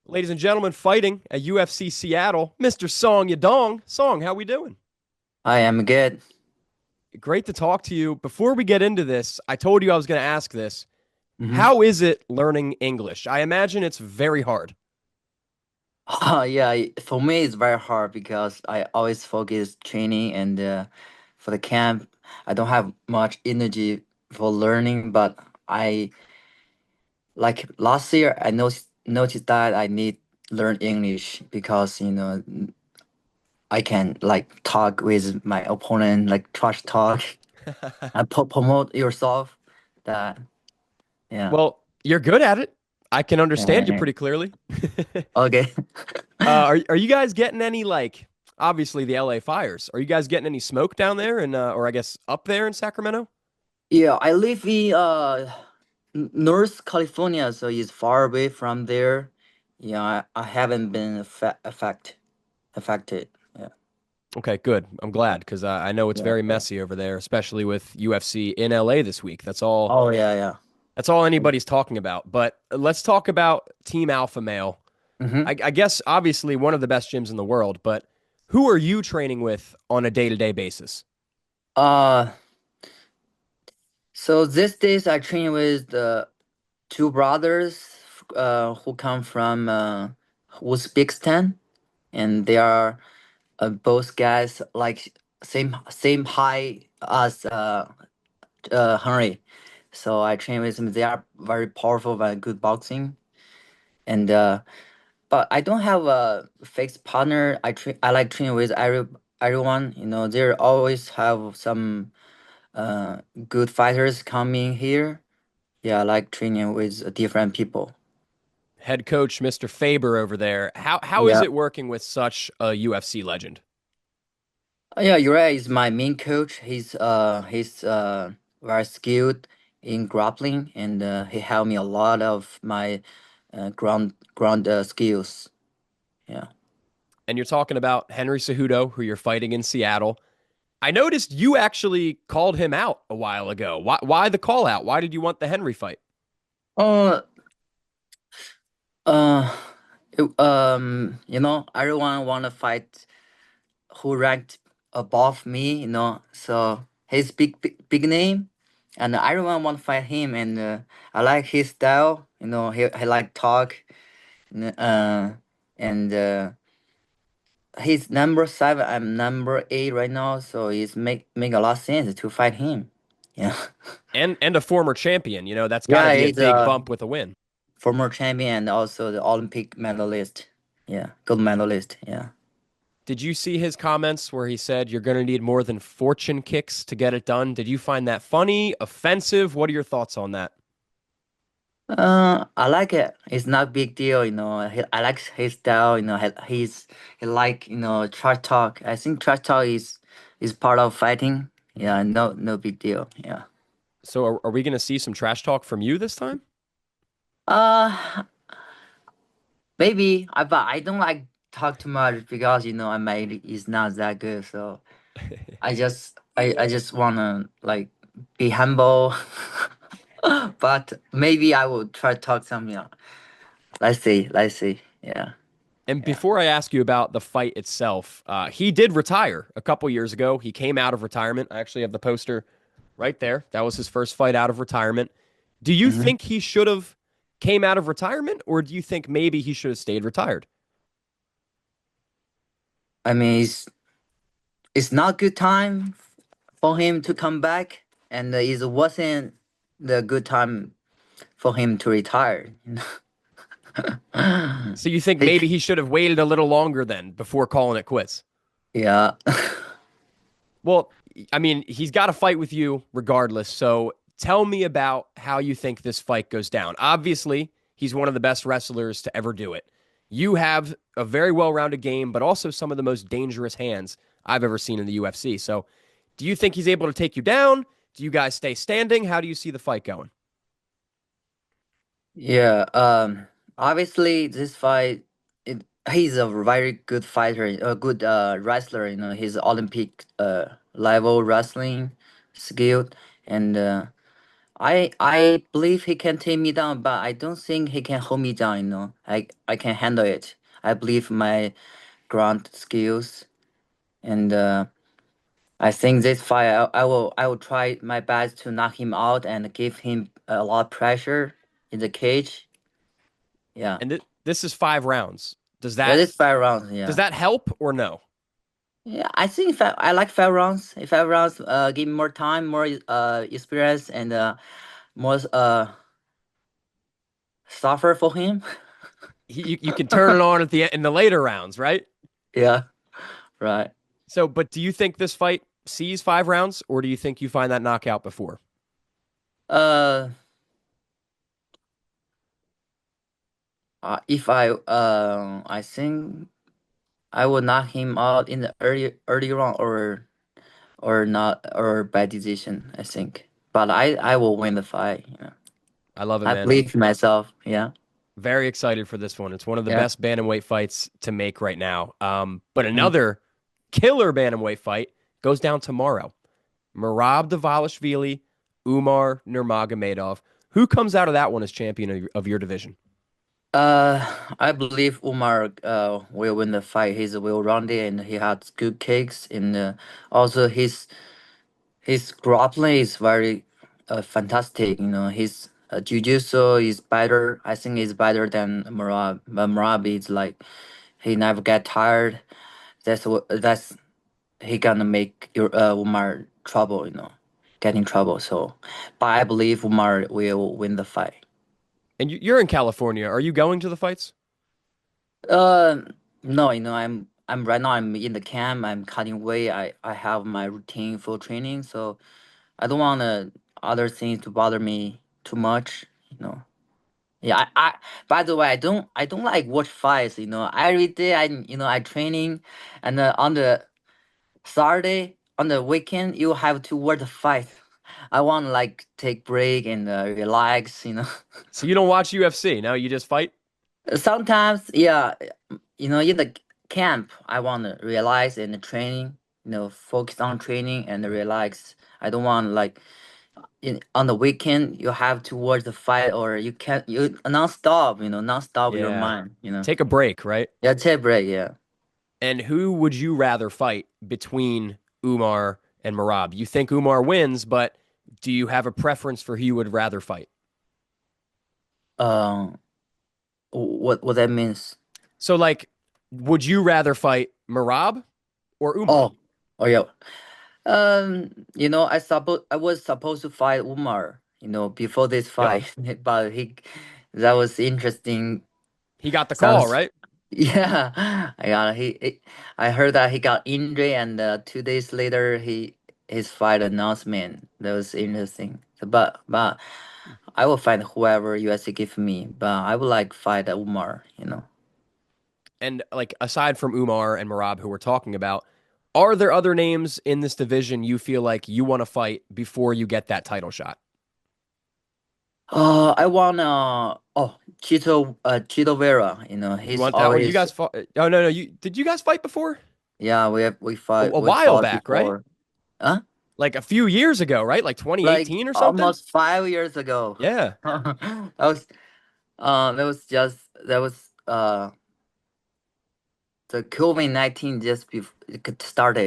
Ladies and gentlemen, fighting at UFC Seattle, Mr. Song Yadong. Song, how we doing? I am good. Great to talk to you. Before we get into this, I told you I was going to ask this. hmm How is it learning English? I imagine it's very hard. Yeah, for me it's very hard because I always focus training and for the camp I don't have much energy for learning, but I like last year I noticed that I need learn English because I can like talk with my opponent like trash talk and promote yourself that yeah. Well, you're good at it. I can understand you Yeah. pretty clearly. Okay. Are you guys getting any like obviously the LA fires? Are you guys getting any smoke down there and or I guess up there in Sacramento? Yeah, I live in North California, so it's far away from there. Yeah, I haven't been affected. Yeah, Okay, good. I'm glad because I know it's yeah, very yeah. messy over there, especially with UFC in LA this week. That's all. Oh yeah, yeah. That's all anybody's talking about. But let's talk about Team Alpha Male. Mm-hmm. I guess obviously one of the best gyms in the world, but who are you training with on a day-to-day basis? Uh, so these days I train with the two brothers, who come from Uzbekistan, and they are both guys like same height as Henry. So I train with them. They are very powerful and good boxing. And but I don't have a fixed partner. I like training with everyone. There always have some uh good fighters coming here. Yeah, I like training with different people. Head coach Mr. Faber over there. How is Yeah. it working with such a UFC legend? Yeah, Uriah is my main coach. He's very skilled in grappling, and he helped me a lot of my ground skills. Yeah. And you're talking about Henry Cejudo, who you're fighting in Seattle. I noticed you actually called him out a while ago. Why the call out? Why did you want the Henry fight? Uh, uh, everyone want to fight who ranked above me. So he's big name, and everyone want to fight him. And I like his style. He like talk, uh, and he's number 7. I'm number 8 right now, so it's make a lot of sense to fight him. Yeah, And a former champion. That's got to yeah, be a he's big a bump with a win. former champion and also the Olympic medalist. Yeah, gold medalist. Yeah. Did you see his comments where he said you're going to need more than fortune kicks to get it done? Did you find that funny, offensive? What are your thoughts on that? I like it. It's not big deal. I like his style. He like trash talk. I think trash talk is part of fighting. Yeah, no big deal. Yeah. So are we going to see some trash talk from you this time? Uh, Maybe but I don't like talk too much because I made is not that good. So I just wanna like be humble. But maybe I will try to talk something. Let's see. Let's see. Yeah. And Yeah. before I ask you about the fight itself, he did retire a couple years ago. He came out of retirement. I actually have the poster right there. That was his first fight out of retirement. Do you hmm think he should have came out of retirement, or do you think maybe he should have stayed retired? I mean, it's not good time for him to come back, and it wasn't the good time for him to retire. So you think He, maybe he should have waited a little longer then before calling it quits? yeah. Well, I mean, he's got to fight with you regardless. So tell me about how you think this fight goes down. Obviously, he's one of the best wrestlers to ever do it. You have a very well rounded game, but also some of the most dangerous hands I've ever seen in the UFC. So do you think he's able to take you down? Do you guys stay standing? How do you see the fight going? Yeah, obviously this fight, he's a very good fighter, a good wrestler. He's Olympic level wrestling skill, and I believe he can take me down, but I don't think he can hold me down. I can handle it. I believe my ground skills, and I think this fight I will try my best to knock him out and give him a lot of pressure in the cage. Yeah, And this is 5 rounds. Does yeah, that this 5 rounds. does Yeah, that help or no? yeah. I think if I like 5 rounds. If 5 rounds, give me more time, more experience, and more suffer for him. You can turn it on at in the later rounds, right? Yeah, right. So, but do you think this fight sees 5 rounds, or do you think you find that knockout before? Uh, if I think I will knock him out in the early round or not or by decision. I think, but I will win the fight. I love it, I man. believe in myself. Yeah, Very excited for this one. It's one of the yeah. best bantamweight fights to make right now. But Mm. another killer bantamweight fight goes down tomorrow. Merab Dvalishvili, Umar Nurmagomedov. Who comes out of that one as champion of your division? I believe Umar will win the fight. He's well rounded and he has good kicks and also his grappling is very fantastic. His jiu-jitsu is better. I think it's better than Merab. But Merab is like he never get tired. That's he gonna make your Umar trouble. Get in trouble. So, but I believe Umar will win the fight. And you're in California. Are you going to the fights? Uh, no, I'm right now. I'm in the camp. I'm cutting weight. I have my routine for training. So I don't want other things to bother me too much. You know. Yeah. By the way, I don't like watch fights. Every day I training, and on the Saturday on the weekend you have to watch the fight. I want to like take break and relax. So you don't watch UFC. No, you just fight? Sometimes, yeah, in the camp, I want to relax in the training. Focus on training and relax. I don't want like on the weekend you have to watch the fight or you can't you non-stop. Non-stop your Yeah. mind. Take a break, right? Yeah, take break. Yeah. And who would you rather fight between Umar and Merab? You think Umar wins, but do you have a preference for who you would rather fight? Um, what that means? So, like, would you rather fight Merab or Umar? Oh, oh yeah. I was supposed to fight Umar. Before this Yep. fight, but that was interesting. He got the call, Sounds. right? Yeah, I heard that he got injured, and 2 days later, his fight announcement. That was interesting. But I will fight whoever UFC give me. But I would like fight Umar. And, like, aside from Umar and Merab, who we're talking about, are there other names in this division you feel like you want to fight before you get that title shot? I wanna. Oh, Chito Vera. You He's want that one? You always. guys fought? Oh, no, no. Did you guys fight before? Yeah, we fight A we while fought back, right? before. Huh? Like a few years ago, right? Like Like 2018 or something? almost 5 years ago. Yeah. That was the COVID-19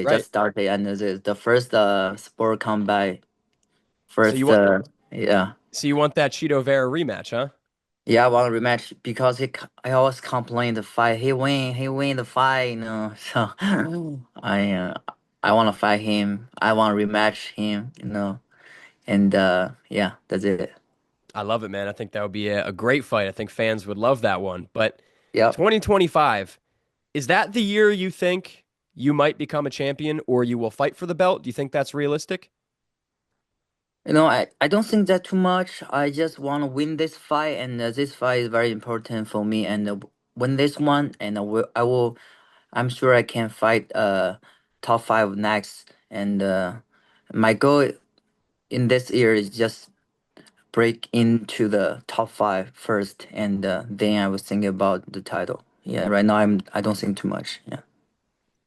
Right. just started, and the first sport come by So you first. want Yeah, so you want that Chito Vera rematch, huh? yeah. I want a rematch because I always complain the fight. He win the fight. So I want to fight him. I want to rematch him. And yeah, that's it. I love it, man. I think that would be a great fight. I think fans would love that one. But Yep. 2025, is that the year you think you might become a champion or you will fight for the belt? Do you think that's realistic? I don't think that too much. I just want to win this fight, and this fight is very important for me. And win this one, and I'm sure I can fight top five next. And my goal in this year is just break into the top five first, and then I was thinking about the title. Yeah, right now I don't think too much. Yeah.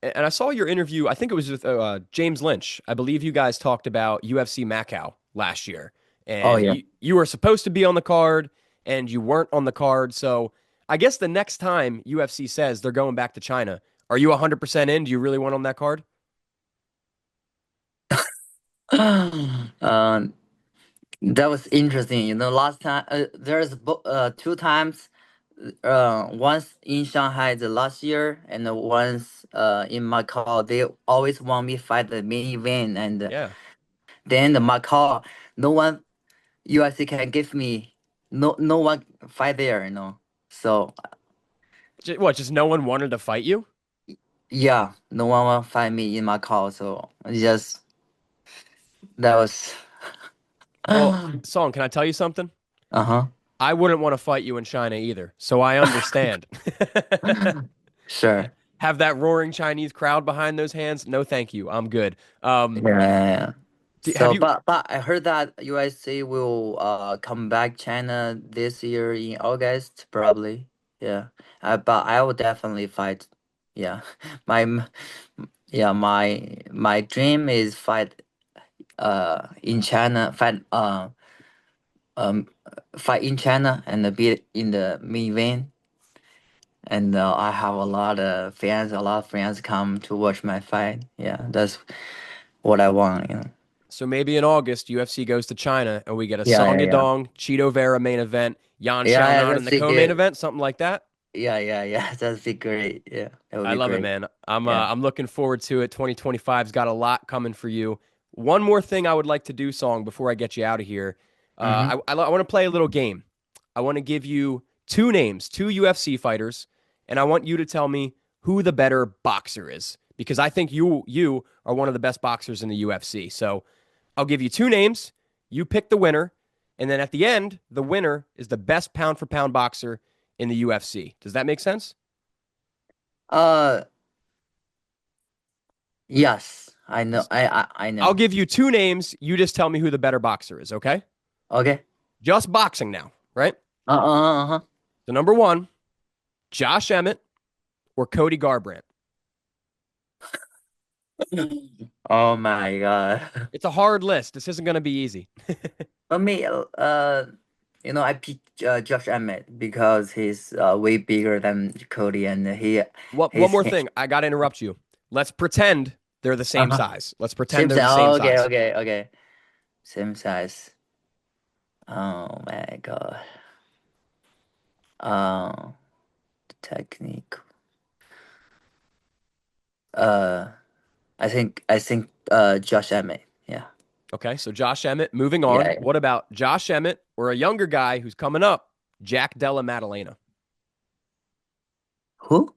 And I saw your interview, I think it was with James Lynch. I believe you guys talked about UFC Macau last year. Oh and yeah. you were supposed to be on the card and you weren't on the card. So I guess the next time UFC says they're going back to China, are you 100% in? Do you really want on that card? um, that was interesting. Last time two times. Once in Shanghai the last year, and once in Macau. They always want me fight the main event, and Yeah. then the Macau, no one UFC can give me, no one fight there. So What, just no one wanted to fight you? yeah, no one will fight me in Macau. So just that was Well, uh Song, can I tell you something? huh. I wouldn't want to fight you in China either. So I understand. Sure. Have that roaring Chinese crowd behind those hands? No, thank you. I'm good. Yeah. Have So, you? but I heard that USC will come back China this year in August, probably. Yeah. But I will definitely fight. Yeah. My m- yeah, my dream is fight in China, um fight in China and be in the main event. And I have a lot of friends come to watch my fight. Yeah, that's what I want. So maybe in August, UFC goes to China and we get a Yeah, Song yeah, yeah. Yadong, Cheeto Vera main event, Yan Yeah, yeah, Xiaonan in that's the be co-main good. event, something like that. Yeah, yeah, yeah. That'd be great. Yeah, that would I be love it, great. man. Yeah. I'm looking forward to it. 2025's got a lot coming for you. One more thing I would like to do, Song, before I get you out of here. Mm-hmm. I want to play a little game. I want to give you two names, two UFC fighters, and I want you to tell me who the better boxer is because I think you are one of the best boxers in the UFC. So I'll give you two names. You pick the winner, and then at the end, the winner is the best pound for pound boxer in the UFC. Does that make sense? Uh, yes, I know. I I'll know. give you two names. You just tell me who the better boxer is, okay? Okay. Just boxing now, right? Uh-huh. So number one, Josh Emmett or Cody Garbrandt. Oh my God. It's a hard list. This isn't going to be easy. For me, I picked Josh Emmett because he's way bigger than Cody, and One he's more thing. I got to interrupt you. Let's pretend they're the same uh-huh. size. Let's pretend Same they're size. the same Oh, okay, size. okay, okay. Same size. Oh my God. Uh, technique. Uh, I think Josh Emmett. Yeah. Okay, so Josh Emmett, moving Yeah, on. yeah. What about Josh Emmett or a younger guy who's coming up, Jack Della Maddalena? Who?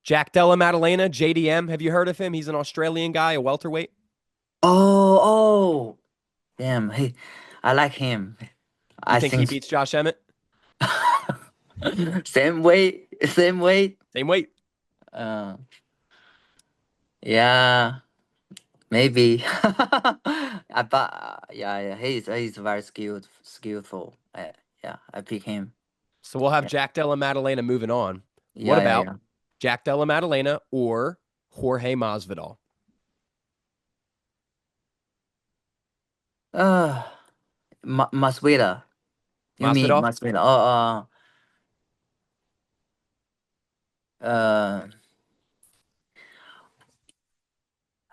Jack Della Maddalena, JDM. Have you heard of him? He's an Australian guy, a welterweight. Oh, oh. Damn. Hey, I like him. You I think he think beats Josh Emmett? same weight, same weight. Same weight. Uh, yeah, maybe. But yeah, yeah, he's very skillful. Yeah, I pick him. So we'll have Yeah, Jack Della Maddalena moving on. What yeah, yeah, about yeah. Jack Della Maddalena or Jorge Masvidal? Uh, Masvidal. You mean Masvidal? Masvidal? Oh,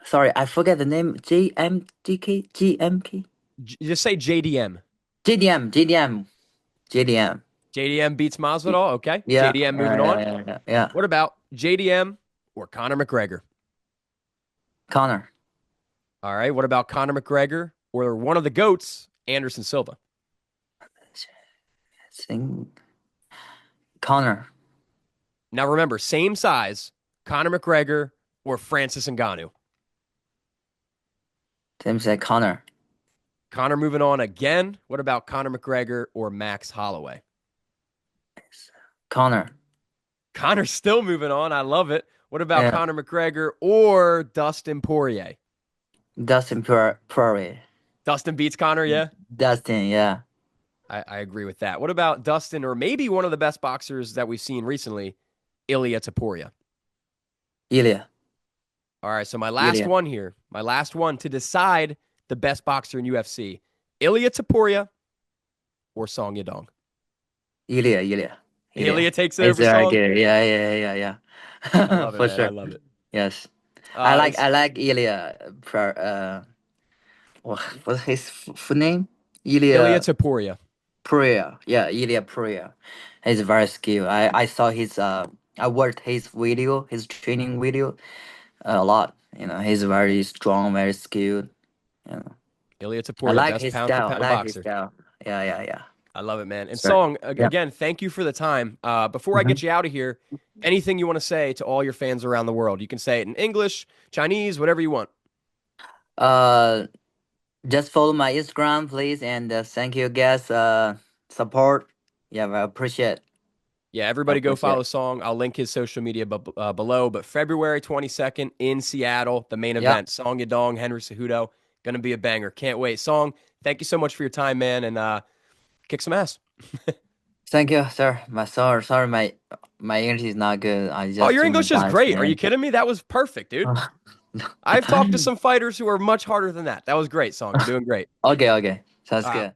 sorry, I forget the name. JMDK, GMK, Just say JDM. JDM, JDM, JDM. JDM beats Masvidal. Okay. Yeah, JDM yeah, moving yeah, on. yeah, yeah, yeah. What about JDM or Conor McGregor? Connor. All right. What about Conor McGregor or one of the GOATs, Anderson Silva? Sing Connor. Now remember, same size, Conor McGregor or Francis Ngannou. Tim said Connor. Conor moving on again. What about Conor McGregor or Max Holloway? Connor. Conor's still moving on. I love it. What about Yeah. Conor McGregor or Dustin Poirier? Dustin Poirier. Dustin beats Conor, yeah? Dustin, yeah. I agree with that. What about Dustin or maybe one of the best boxers that we've seen recently, Ilia Topuria? Ilya. All right, so my last Ilya. one here, my last one to decide the best boxer in UFC, Ilia Topuria or Song Yadong? Ilya. Ilya takes it He's over very Song. good. I Yeah. love it, For man. I sure. love it. Yes. I like This I like Ilya. What's his full name? Ilya Ilya Taporia. Prayer. Yeah, Ilya Prayer. He's very skilled. I saw his I watched his video, his training video a lot. He's very strong, very skilled. You know. Ilya I Taporia, like best his pound for style. I pound like his boxer. style. Yeah. I love it, man. And Sorry. Song, Yeah. again, thank you for the time. Before I Mhm. get you out of here, anything you want to say to all your fans around the world? You can say it in English, Chinese, whatever you want. Uh, just follow my Instagram, please, and thank you, guys. Support. Yeah, I appreciate. Yeah, I everybody go appreciate. follow Song. I'll link his social media below. But February 22nd in Seattle, the main Yeah. event. Song Yadong, Henry Cejudo. Going to be a banger. Can't wait. Song, thank you so much for your time, man, and kick some ass. Thank you, sir. Sorry, my English is not good. I Oh, just your too many English is times. great. Are you kidding me? That was perfect, dude. I've talked to some fighters who are much harder than that. That was great, Song. You're doing great. Okay. Sounds All right. good.